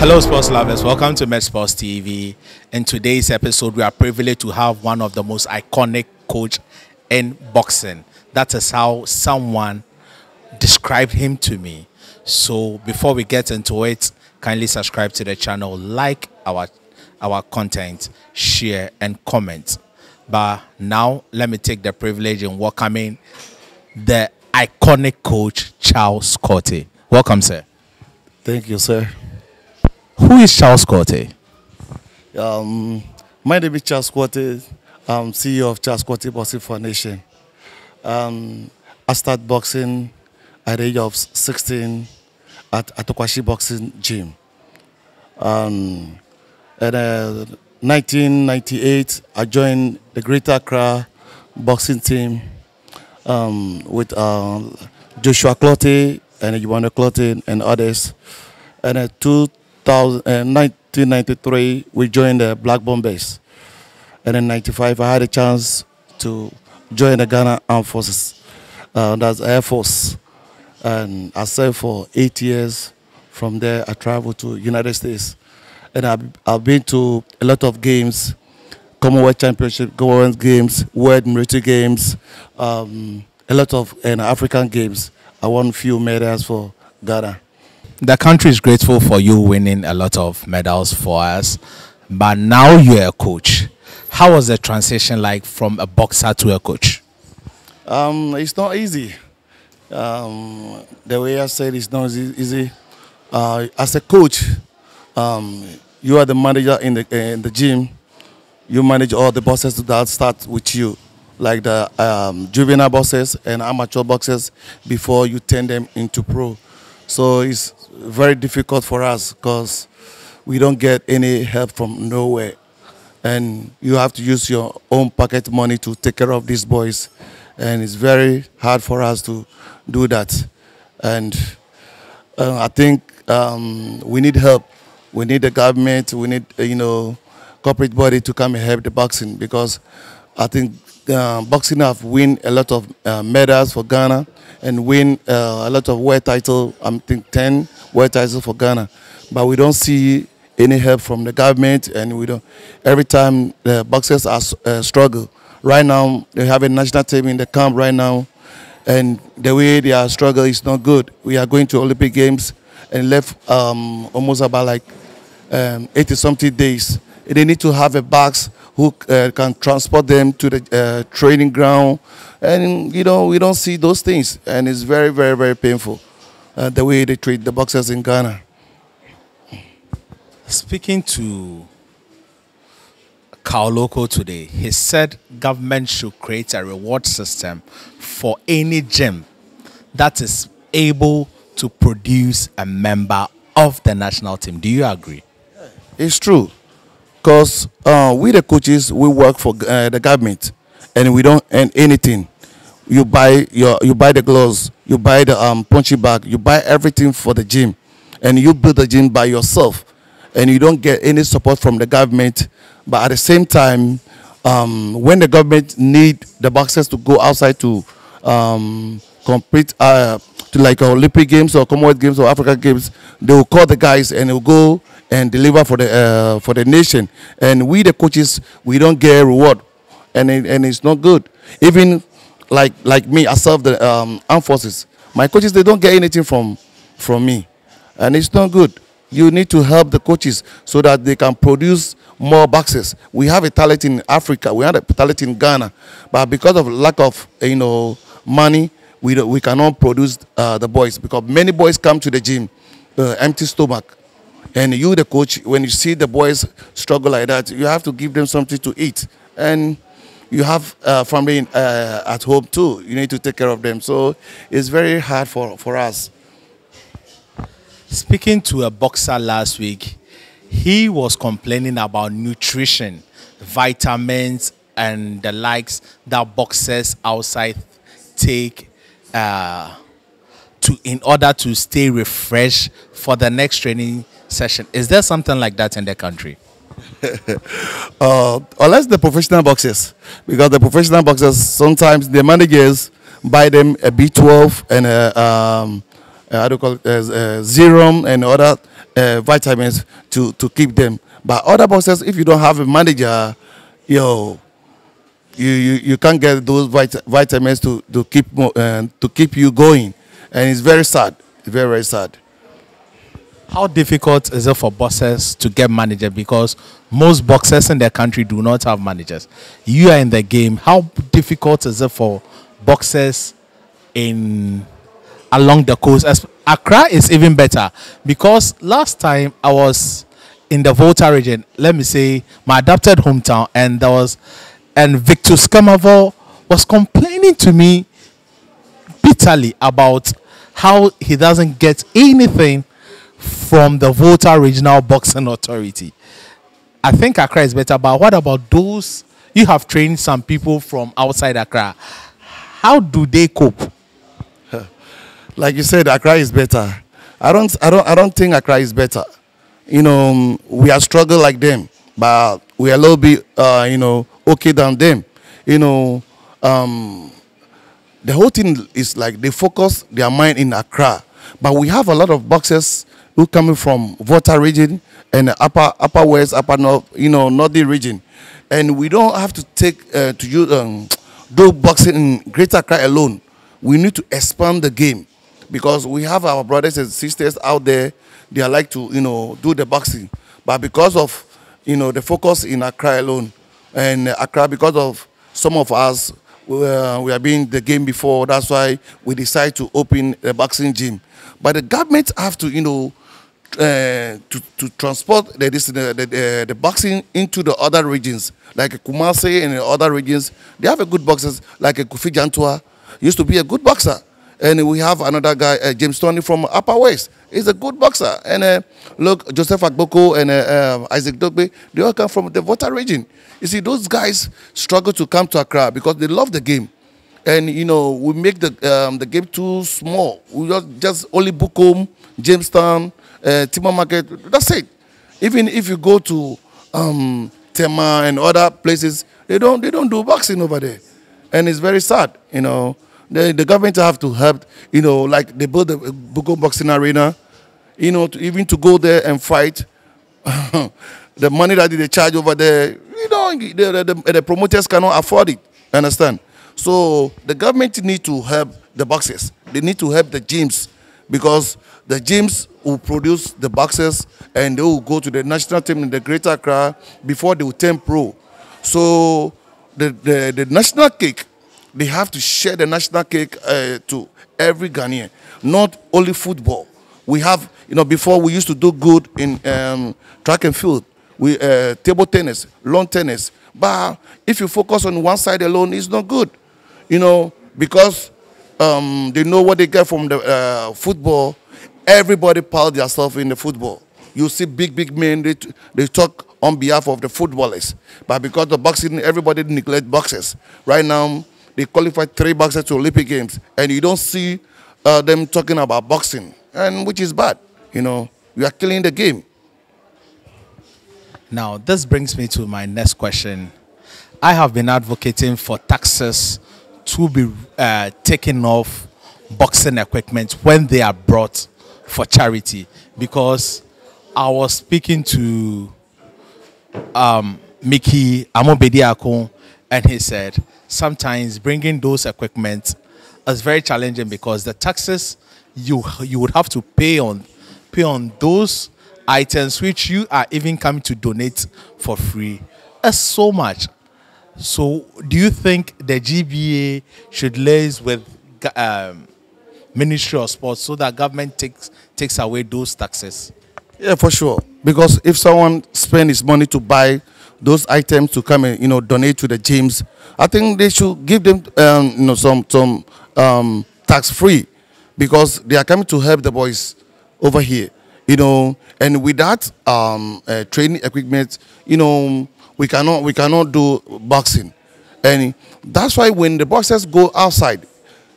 Hello, sports lovers. Welcome to Met Sports TV. In today's episode, we are privileged to have one of the most iconic coach in boxing. That is how someone described him to me. So before we get into it, kindly subscribe to the channel, like our content, share and comment. But now let me take the privilege in welcoming the iconic coach Charles Quartey. Welcome, sir. Thank you, sir. Who is Charles Quartey? My name is Charles Quartey. I'm CEO of Charles Quartey Boxing Foundation. I started boxing at the age of 16 at Atokwashi Boxing Gym. In 1998, I joined the Greater Accra boxing team with Joshua Quartey and Yuana Quartey and others. And in 1993, we joined the Black Bombers. And in 1995, I had a chance to join the Ghana Armed Forces. That's Air Force. And I served for 8 years. From there, I traveled to United States. And I've been to a lot of games, Commonwealth Championship, Commonwealth Games, World Military Games, a lot of African games. I won a few medals for Ghana. The country is grateful for you winning a lot of medals for us, but now you're a coach. How was the transition like from a boxer to a coach? It's not easy. The way I said it's not easy. As a coach, you are the manager in the gym. You manage all the boxers that start with you, like the juvenile boxers and amateur boxers before you turn them into pro. So it's very difficult for us because we don't get any help from nowhere. And you have to use your own pocket money to take care of these boys. And it's very hard for us to do that. And I think we need help. We need the government, we need, corporate body to come and help the boxing, because I think boxing have win a lot of medals for Ghana and win a lot of world title. I think 10 world titles for Ghana, but we don't see any help from the government, and we don't. Every time the boxers are struggle. Right now they have a national team in the camp right now, and the way they are struggle is not good. We are going to Olympic Games and left almost about like 80-something days. They need to have a box who can transport them to the training ground, and we don't see those things, and it's very, very, very painful the way they treat the boxers in Ghana. Speaking to Kaoloko today, he said government should create a reward system for any gym that is able to produce a member of the national team. Do you agree? It's true. Because we the coaches, we work for the government, and we don't earn anything. You buy the gloves, you buy the punching bag, you buy everything for the gym, and you build the gym by yourself, and you don't get any support from the government. But at the same time, when the government need the boxers to go outside to compete to like Olympic Games or Commonwealth Games or African Games, they will call the guys and they will go and deliver for the nation. And we the coaches, we don't get a reward, and it's not good. Even like me, I serve the armed forces. My coaches, they don't get anything from me, and it's not good. You need to help the coaches so that they can produce more boxers. We have a talent in Africa, we have a talent in Ghana, but because of lack of money, we cannot produce the boys, because many boys come to the gym empty stomach. And you, the coach, when you see the boys struggle like that, you have to give them something to eat. And you have family at home too. You need to take care of them. So it's very hard for us. Speaking to a boxer last week, he was complaining about nutrition, vitamins, and the likes that boxers outside take in order to stay refreshed for the next training session. Is there something like that in the country? Unless the professional boxers, because the professional boxers, sometimes the managers buy them a B12 and a how do you call it, Serum and other vitamins to keep them. But other boxers, if you don't have a manager, yo, you can't get those vitamins to keep you going, and it's very sad, very very sad. How difficult is it for boxers to get managers? Because most boxers in the country do not have managers. You are in the game. How difficult is it for boxers in along the coast? Accra is even better because last time I was in the Volta region, let me say my adopted hometown, and Victor Scamavo was complaining to me bitterly about how he doesn't get anything from the Volta Regional Boxing Authority. I think Accra is better, but what about those? You have trained some people from outside Accra. How do they cope? Like you said, Accra is better. I don't think Accra is better. We are struggling like them, but we are a little bit, okay than them. You know, the whole thing is like they focus their mind in Accra, but we have a lot of boxers who coming from Volta region and the upper west, upper north, northern region, and we don't have to take to use do boxing in Greater Accra alone. We need to expand the game because we have our brothers and sisters out there. They are like to do the boxing, but because of the focus in Accra alone, and Accra because of some of us we have been in the game before. That's why we decide to open a boxing gym. But the government have to to transport the boxing into the other regions, like Kumasi and the other regions. They have a good boxers, like Kofi Jantua, used to be a good boxer. And we have another guy, James Tony from Upper West. He's a good boxer. And look, Joseph Agboko and Isaac Dogbe, they all come from the Volta region. You see, those guys struggle to come to Accra because they love the game. And, we make the game too small. We just only Bukom, Jamestown, Timber Market. That's it. Even if you go to Tema and other places, they don't do boxing over there. And it's very sad, The government have to help, like they build the Bukom boxing arena, even to go there and fight. The money that they charge over there, the promoters cannot afford it. Understand? So the government need to help the boxers. They need to help the gyms because the gyms will produce the boxers and they will go to the national team in the Greater Accra before they will turn pro. So the national cake, they have to share the national cake to every Ghanaian, not only football. We have, before we used to do good in track and field, table tennis, lawn tennis. But if you focus on one side alone, it's not good, because they know what they get from the football. Everybody piles themselves in the football. You see big men, they talk on behalf of the footballers. But because of boxing, everybody neglect boxers. Right now, they qualify 3 boxers to Olympic Games, and you don't see them talking about boxing, and which is bad. We are killing the game. Now, this brings me to my next question. I have been advocating for taxes to be taken off boxing equipment when they are brought for charity, because I was speaking to Mickey Amobediako, and he said sometimes bringing those equipment is very challenging because the taxes you would have to pay on those items which you are even coming to donate for free is so much. So do you think the GBA should liaise with Ministry of Sports so that government takes away those taxes? Yeah, for sure. Because if someone spends his money to buy those items to come and donate to the gyms, I think they should give them some tax free, because they are coming to help the boys over here. And with that training equipment, we cannot do boxing. And that's why when the boxers go outside,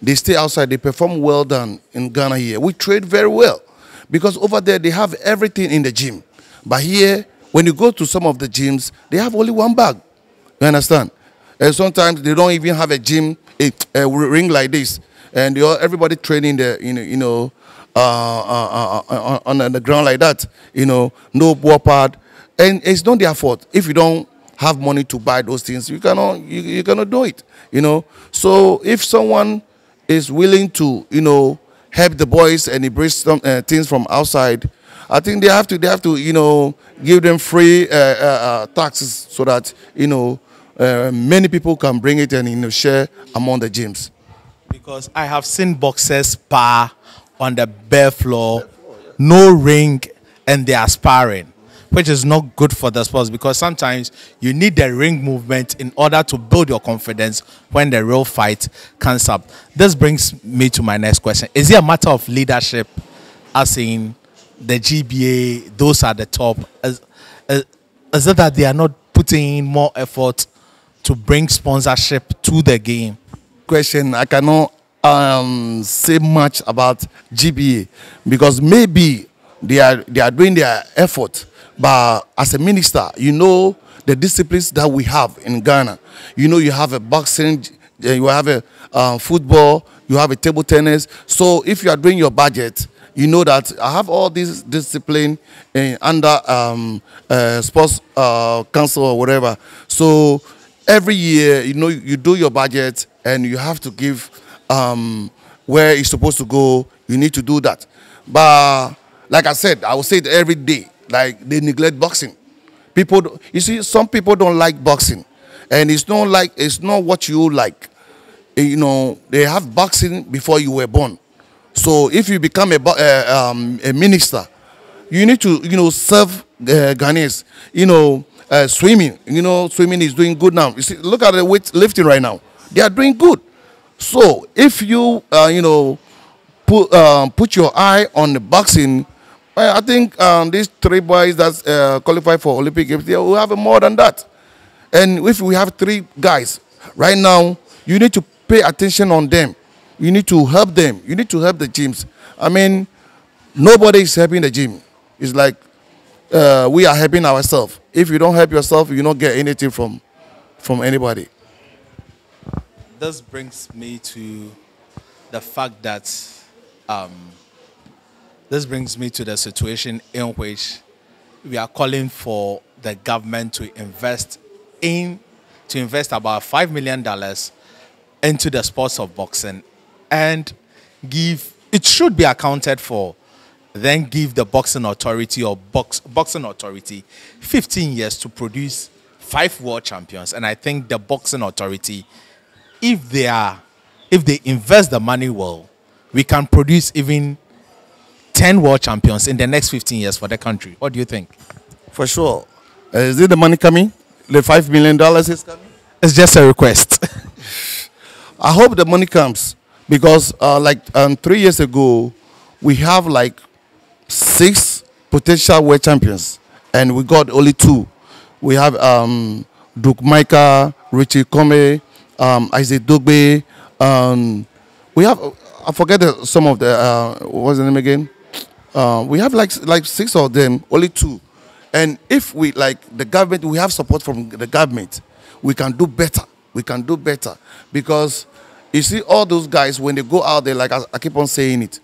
they stay outside, they perform well done in Ghana here. We trade very well because over there they have everything in the gym. But here, when you go to some of the gyms, they have only one bag. You understand? And sometimes they don't even have a gym, a ring like this. And everybody training there, on the ground like that. No ball pad, and it's not their fault. If you don't have money to buy those things, you cannot do it. So if someone is willing to help the boys and he brings some things from outside, I think they have to give them free taxes so that many people can bring it and share among the gyms. Because I have seen boxers spar on the bare floor, no ring, and they are sparring, which is not good for the sports, because sometimes you need the ring movement in order to build your confidence when the real fight comes up. This brings me to my next question. Is it a matter of leadership, as in the GBA, those are the top? Is it that they are not putting in more effort to bring sponsorship to the game? Question, I cannot say much about GBA because maybe they are doing their effort, but as a minister, the disciplines that we have in Ghana. You have a boxing, you have a football, you have a table tennis. So if you are doing your budget, you know that I have all these discipline under sports council or whatever. So every year, you do your budget and you have to give where it's supposed to go. You need to do that. But like I said, I will say it every day. Like they neglect boxing. You see, some people don't like boxing, and it's not what you like. They have boxing before you were born. So if you become a minister, you need to serve Ghanaians. Swimming. Swimming is doing good now. You see, look at the weightlifting right now. They are doing good. So if you put your eye on the boxing, I think these three boys that qualify for Olympic Games, they will have more than that. And if we have three guys right now, you need to pay attention on them. You need to help them. You need to help the gyms. I mean, nobody is helping the gym. It's like we are helping ourselves. If you don't help yourself, you don't get anything from anybody. This brings me to the fact that this brings me to the situation in which we are calling for the government to invest about $5 million into the sports of boxing, and it should be accounted for, then give the boxing authority or boxing authority 15 years to produce 5 world champions. And I think the boxing authority, if they invest the money well, we can produce even 10 world champions in the next 15 years for the country. What do you think? For sure. Is it the money coming? The $5 million is coming? It's just a request. I hope the money comes because 3 years ago, we have 6 potential world champions and we got only 2. We have Duke Micah, Richie Comey, Isaac Dogbe. We have, I forget some of the, what's the name again? We have like 6 of them, only 2. And if we, the government, we have support from the government, we can do better. We can do better. Because you see all those guys, when they go out there, I keep on saying it,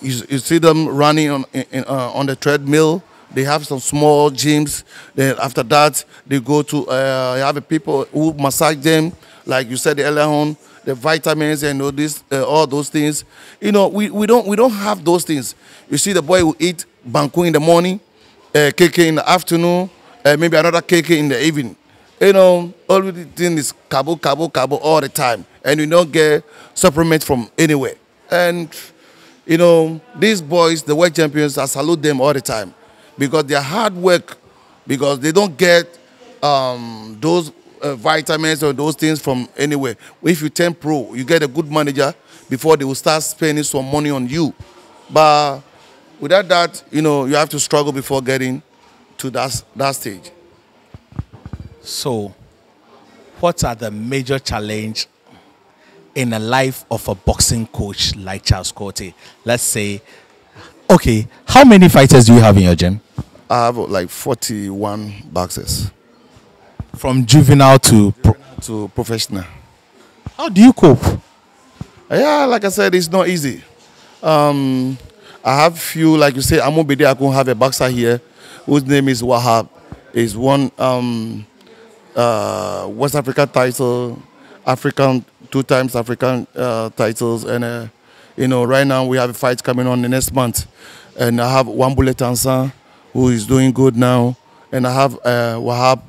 you see them running on the treadmill. They have some small gyms. Then after that, they go to have people who massage them, like you said earlier on, the vitamins and all those things. We don't have those things. You see, the boy will eat banku in the morning, cake in the afternoon, maybe another cake in the evening. All the thing is cabo all the time, and you don't get supplement from anywhere. And these boys, the world champions, I salute them all the time because their hard work, because they don't get those vitamins or those things from anywhere. If you turn pro, you get a good manager before they will start spending some money on you. But without that, you have to struggle before getting to that stage. So, what are the major challenges in the life of a boxing coach like Charles Quartey? Let's say, okay, how many fighters do you have in your gym? I have 41 boxers. From juvenile to professional. How do you cope? Yeah, like I said, it's not easy. I have few, like you say, I'm gonna be there. I can have a boxer here, whose name is Wahab. Is one West African title, African 2 times African titles, and right now we have a fight coming on the next month, and I have Wambule Tansan, who is doing good now, and I have Wahab,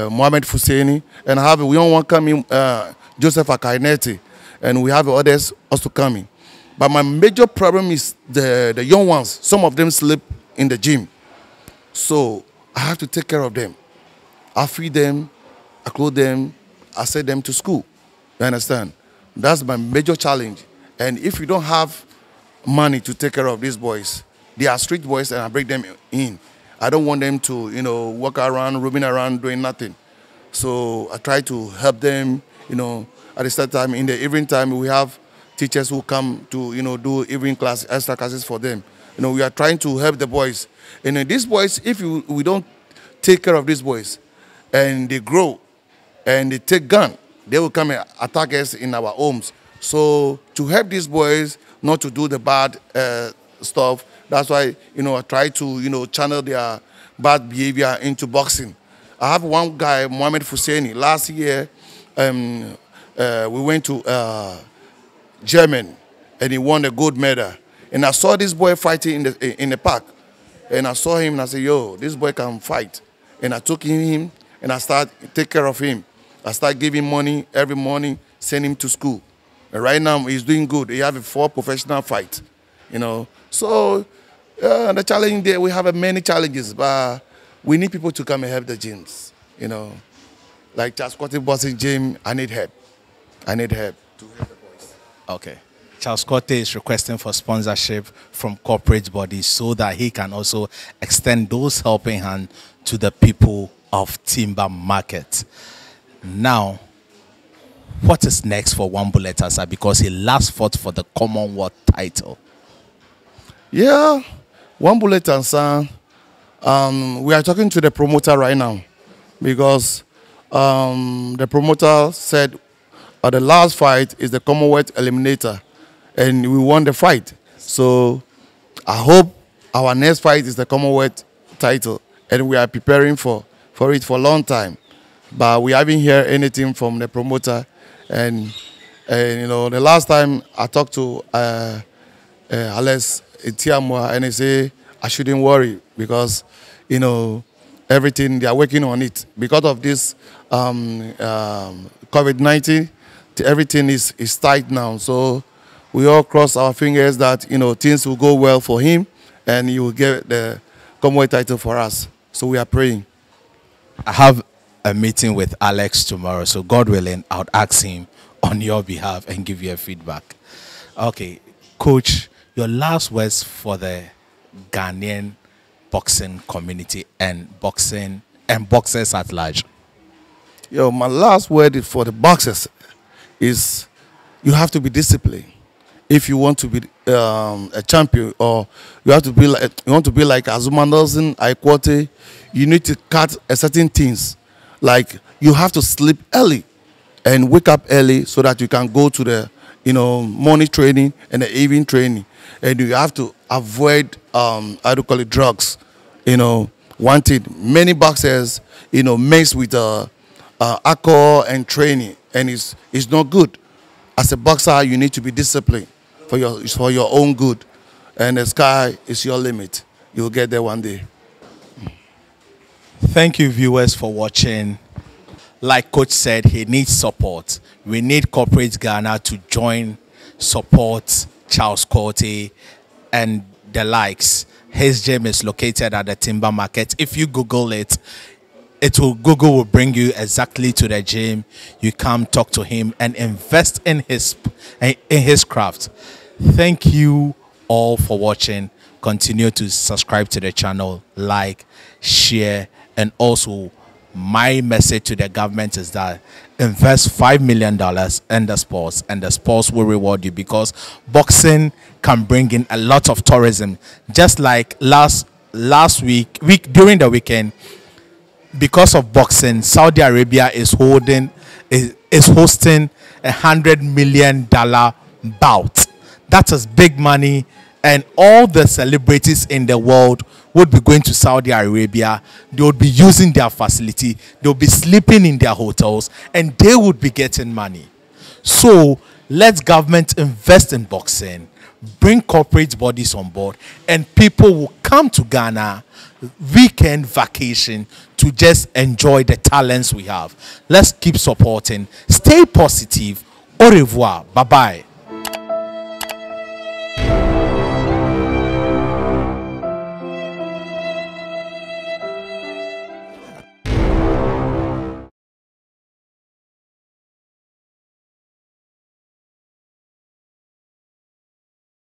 Mohamed Fuseni, and I have a young one coming, Joseph Akaineti, and we have others also coming. But my major problem is the young ones. Some of them sleep in the gym, so I have to take care of them. I feed them, I clothe them, I send them to school. You understand? That's my major challenge. And if you don't have money to take care of these boys, they are street boys, and I bring them in. I don't want them to, walk around, roaming around, doing nothing. So I try to help them, at the same time. In the evening time, we have teachers who come to, do evening class, extra classes for them. We are trying to help the boys. And these boys, if we don't take care of these boys, and they grow, and they take gun, they will come and attack us in our homes. So to help these boys not to do the bad stuff, that's why, I try to, channel their bad behavior into boxing. I have one guy, Mohamed Fuseni. Last year, we went to Germany, and he won the gold medal. And I saw this boy fighting in the park. And I saw him, and I said, yo, this boy can fight. And I took him, and I started take care of him. I started giving money every morning, send him to school. And right now, he's doing good. He has 4 professional fights, So the challenge there, we have many challenges, but we need people to come and help the gyms, Like Charles Quartey boxing gym, I need help. I need help to help the boys. Okay. Charles Quartey is requesting for sponsorship from corporate bodies so that he can also extend those helping hands to the people of Timber Market. Now, what is next for Wambule Tansan, because he last fought for the Commonwealth title? Yeah, Wambule Tansan, we are talking to the promoter right now, because the promoter said the last fight is the Commonwealth eliminator, and we won the fight. So I hope our next fight is the Commonwealth title, and we are preparing for it for a long time. But we haven't heard anything from the promoter. And the last time I talked to Alex Tiamwa, and he said I shouldn't worry, because everything, they are working on it. Because of this COVID-19, everything is tight now. So we all cross our fingers that things will go well for him, and he will get the Commonwealth title for us. So we are praying. I have a meeting with Alex tomorrow, so God willing, I'll ask him on your behalf and give you a feedback. Okay, Coach, your last words for the Ghanaian boxing community and boxers at large. My last word for the boxers is you have to be disciplined if you want to be a champion, or you want to be like Azuma Nelson, Quartey. You need to cut certain things. Like you have to sleep early and wake up early so that you can go to the morning training and the evening training. And you have to avoid drugs. One thing, many boxers mix with alcohol and training, and it's not good. As a boxer, you need to be disciplined for your own good, and the sky is your limit. You'll get there one day. Thank you, viewers, for watching. Like Coach said, he needs support. We need corporate Ghana to join, support Charles Quartey and the likes. His gym is located at the Timber Market. If you Google it, Google will bring you exactly to the gym. You come talk to him and invest in his craft. Thank you all for watching. Continue to subscribe to the channel, like, share, and also my message to the government is that invest $5 million in the sports, and the sports will reward you, because boxing can bring in a lot of tourism. Just like last week during the weekend, because of boxing, Saudi Arabia is hosting $100 million bout. That is big money, and all the celebrities in the world would be going to Saudi Arabia. They would be using their facility. They would be sleeping in their hotels, and they would be getting money. So let government invest in boxing, bring corporate bodies on board, and people will come to Ghana weekend vacation to just enjoy the talents we have. Let's keep supporting. Stay positive. Au revoir. Bye bye.